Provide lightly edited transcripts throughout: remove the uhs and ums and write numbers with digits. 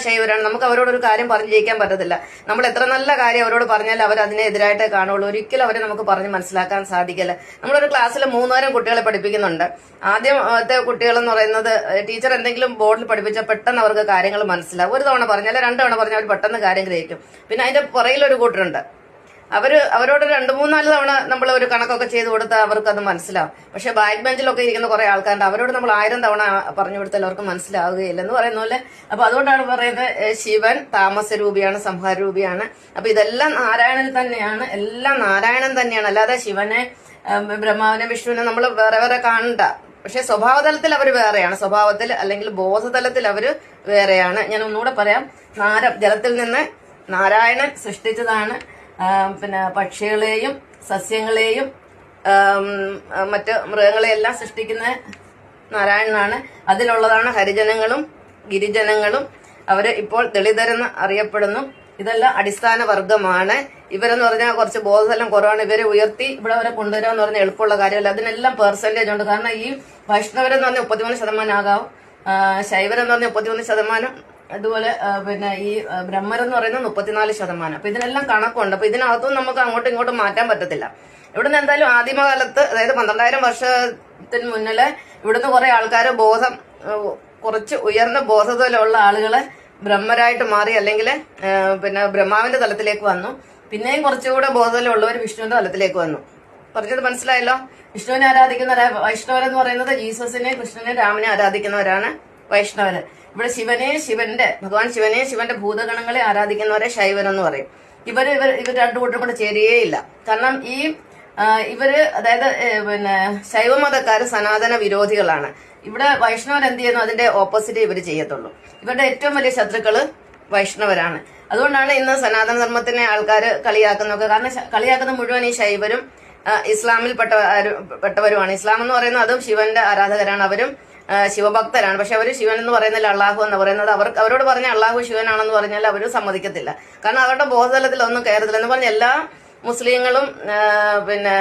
ശൈവരാണ്. നമുക്ക് അവരോട് ഒരു കാര്യം പറഞ്ഞു ജയിക്കാൻ പറ്റത്തില്ല. നമ്മൾ എത്ര നല്ല കാര്യം അവരോട് പറഞ്ഞാൽ അവർ അതിനെതിരായിട്ടേ കാണുള്ളൂ. ഒരിക്കലും അവരെ നമുക്ക് പറഞ്ഞ് മനസ്സിലാക്കാൻ സാധിക്കില്ല. നമ്മളൊരു ക്ലാസ്സിൽ 3 നേരം കുട്ടികളെ പഠിപ്പിക്കുന്നുണ്ട്. ആദ്യത്തെ കുട്ടികളെന്ന് പറയുന്നത് ടീച്ചർ എന്തെങ്കിലും ബോർഡിൽ പഠിപ്പിച്ചാൽ പെട്ടെന്ന് അവർക്ക് കാര്യങ്ങൾ മനസ്സിലാവും. ഒരു തവണ പറഞ്ഞാൽ 2 തവണ പറഞ്ഞാൽ അവർ പെട്ടെന്ന് കാര്യം ഗ്രഹിക്കും. പിന്നെ അതിന്റെ പുറകിലൊരു കൂട്ടരുണ്ട്, അവരോട് 2-3-4 തവണ നമ്മൾ ഒരു കണക്കൊക്കെ ചെയ്ത് കൊടുത്താൽ അവർക്ക് അത് മനസ്സിലാവും. പക്ഷെ ബാക്ക് ബെഞ്ചിലൊക്കെ ഇരിക്കുന്ന കുറെ ആൾക്കാരുണ്ട്, അവരോട് നമ്മൾ 1000 തവണ പറഞ്ഞു കൊടുത്താൽ അവർക്ക് മനസ്സിലാവുകയില്ല എന്ന് പറയുന്ന പോലെ. അപ്പൊ അതുകൊണ്ടാണ് പറയുന്നത് ശിവൻ താമസരൂപിയാണ്, സംഹാരരൂപിയാണ്. അപ്പൊ ഇതെല്ലാം നാരായണൻ തന്നെയാണ്, എല്ലാം നാരായണൻ തന്നെയാണ്. അല്ലാതെ ശിവനെ, ബ്രഹ്മാവിനെ, വിഷ്ണുവിനെ നമ്മൾ വേറെ വേറെ കാണണ്ട. പക്ഷെ സ്വഭാവതലത്തിൽ അവർ വേറെയാണ്, സ്വഭാവത്തിൽ അല്ലെങ്കിൽ ബോധതലത്തിൽ അവര് വേറെയാണ്. ഞാൻ ഒന്നുകൂടെ പറയാം. ജലത്തിൽ നിന്ന് നാരായണൻ സൃഷ്ടിച്ചതാണ് പിന്നെ പക്ഷികളെയും സസ്യങ്ങളെയും മറ്റ് മൃഗങ്ങളെയെല്ലാം സൃഷ്ടിക്കുന്ന നാരായണനാണ്. അതിലുള്ളതാണ് ഹരിജനങ്ങളും ഗിരിജനങ്ങളും. അവര് ഇപ്പോൾ ദളിതരെന്ന് അറിയപ്പെടുന്നു. ഇതെല്ലാം അടിസ്ഥാന വർഗമാണ്. ഇവരെന്ന് പറഞ്ഞാൽ കുറച്ച് ബോധതലം കുറവാണ്. ഇവരെ ഉയർത്തി ഇവിടെ വരെ കൊണ്ടുവരിക എന്ന് പറഞ്ഞാൽ എളുപ്പമുള്ള കാര്യമല്ല. അതിനെല്ലാം പെർസെന്റേജ് ഉണ്ട്. കാരണം ഈ വൈഷ്ണവരെന്ന് പറഞ്ഞാൽ 33% ആകാവും, ശൈവരെന്ന് പറഞ്ഞാൽ 33%, അതുപോലെ പിന്നെ ഈ ബ്രഹ്മരെന്ന് പറയുന്നത് 34%. അപ്പൊ ഇതിനെല്ലാം കണക്കുണ്ട്. അപ്പൊ ഇതിനകത്തും നമുക്ക് അങ്ങോട്ടും ഇങ്ങോട്ടും മാറ്റാൻ പറ്റത്തില്ല. ഇവിടുന്ന് എന്തായാലും ആദിമകാലത്ത്, അതായത് 12,000 വർഷത്തിന് മുന്നില് ഇവിടുന്ന് കുറെ ആൾക്കാർ കുറച്ച് ഉയർന്ന ബോധതലമുള്ള ആളുകള് ബ്രഹ്മരായിട്ട് മാറി, അല്ലെങ്കിൽ പിന്നെ ബ്രഹ്മാവിന്റെ തലത്തിലേക്ക് വന്നു. പിന്നെയും കുറച്ചുകൂടെ ബോധതലമുള്ളവർ വിഷ്ണുവിന്റെ തലത്തിലേക്ക് വന്നു. പറഞ്ഞത് മനസ്സിലായല്ലോ? വിഷ്ണുവിനെ ആരാധിക്കുന്ന വൈഷ്ണവരെന്ന് പറയുന്നത് ജീസസിനെ, കൃഷ്ണനെ, രാമനെ ആരാധിക്കുന്നവരാണ് വൈഷ്ണവര്. ഇവിടെ ഭഗവാൻ ശിവനെ, ശിവന്റെ ഭൂതഗണങ്ങളെ ആരാധിക്കുന്നവരെ ശൈവനെന്ന് പറയും. ഇവർ 2 കൂട്ടരും കൂടെ ചേരുകയില്ല. കാരണം ഇവര് അതായത് പിന്നെ ശൈവമതക്കാര് സനാതന വിരോധികളാണ്. ഇവിടെ വൈഷ്ണവർ എന്ത് ചെയ്യുന്നു, അതിന്റെ ഓപ്പോസിറ്റ് ഇവർ ചെയ്യത്തുള്ളൂ. ഇവരുടെ ഏറ്റവും വലിയ ശത്രുക്കള് വൈഷ്ണവരാണ്. അതുകൊണ്ടാണ് ഇന്ന് സനാതന ധർമ്മത്തിനെ ആൾക്കാർ കളിയാക്കുന്നതൊക്കെ. കാരണം കളിയാക്കുന്ന മുഴുവൻ ഈ ശൈവരും ഇസ്ലാമിൽ പെട്ടവരുമാണ്. ഇസ്ലാം എന്ന് പറയുന്നത് അതും ശിവന്റെ ആരാധകരാണ്. അവരും ശിവഭക്തരാണ്. പക്ഷെ അവർ ശിവൻ എന്ന് പറയുന്നില്ല, അള്ളാഹു എന്ന് പറയുന്നത്. അവരോട് പറഞ്ഞ അള്ളാഹു ശിവനാണെന്ന് പറഞ്ഞാൽ അവർ സമ്മതിക്കത്തില്ല. കാരണം അവരുടെ ബോധതലത്തിൽ ഒന്നും കയറത്തില്ല. എന്ന് പറഞ്ഞ എല്ലാ മുസ്ലിങ്ങളും പിന്നെ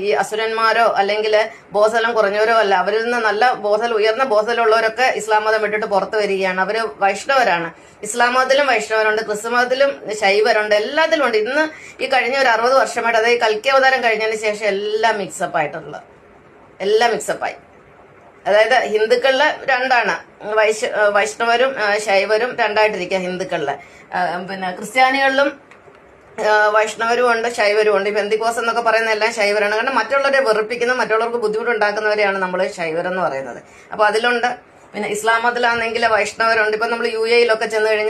ഈ അസുരന്മാരോ അല്ലെങ്കിൽ ബോധതലം കുറഞ്ഞവരോ അല്ല. അവരിൽ നിന്ന് നല്ല ഉയർന്ന ബോധതലമുള്ളവരൊക്കെ ഇസ്ലാം മതം വിട്ടിട്ട് പുറത്തു വരികയാണ്. അവര് വൈഷ്ണവരാണ്. ഇസ്ലാം മതത്തിലും വൈഷ്ണവരുണ്ട്, ക്രിസ്തു മതത്തിലും ശൈവരുണ്ട്, എല്ലാത്തിലും ഉണ്ട്. ഇന്ന് ഈ കഴിഞ്ഞ ഒരു 60 വർഷമായിട്ട്, അതായത് കൽക്കി അവതാരം കഴിഞ്ഞതിന് ശേഷം എല്ലാം മിക്സപ്പ് ആയിട്ടുള്ളത്, എല്ലാം മിക്സപ്പായി. അതായത് ഹിന്ദുക്കളില് 2ആണ്, വൈഷ്ണവരും ശൈവരും 2ആയിട്ടിരിക്കുക ഹിന്ദുക്കളില്. പിന്നെ ക്രിസ്ത്യാനികളിലും വൈഷ്ണവരും ഉണ്ട്, ശൈവരും ഉണ്ട്. ഈ പെന്തിക്കോസ് എന്നൊക്കെ പറയുന്ന എല്ലാം ശൈവരാണ്. കാരണം മറ്റുള്ളവരെ വെറുപ്പിക്കുന്ന, മറ്റുള്ളവർക്ക് ബുദ്ധിമുട്ടുണ്ടാക്കുന്നവരെയാണ് നമ്മൾ ശൈവരെന്ന് പറയുന്നത്. അപ്പൊ അതിലുണ്ട്. പിന്നെ ഇസ്ലാം മതത്തിലാണെങ്കിൽ വൈഷ്ണവരുണ്ട്. ഇപ്പൊ നമ്മൾ UAE ചെന്ന് കഴിഞ്ഞാൽ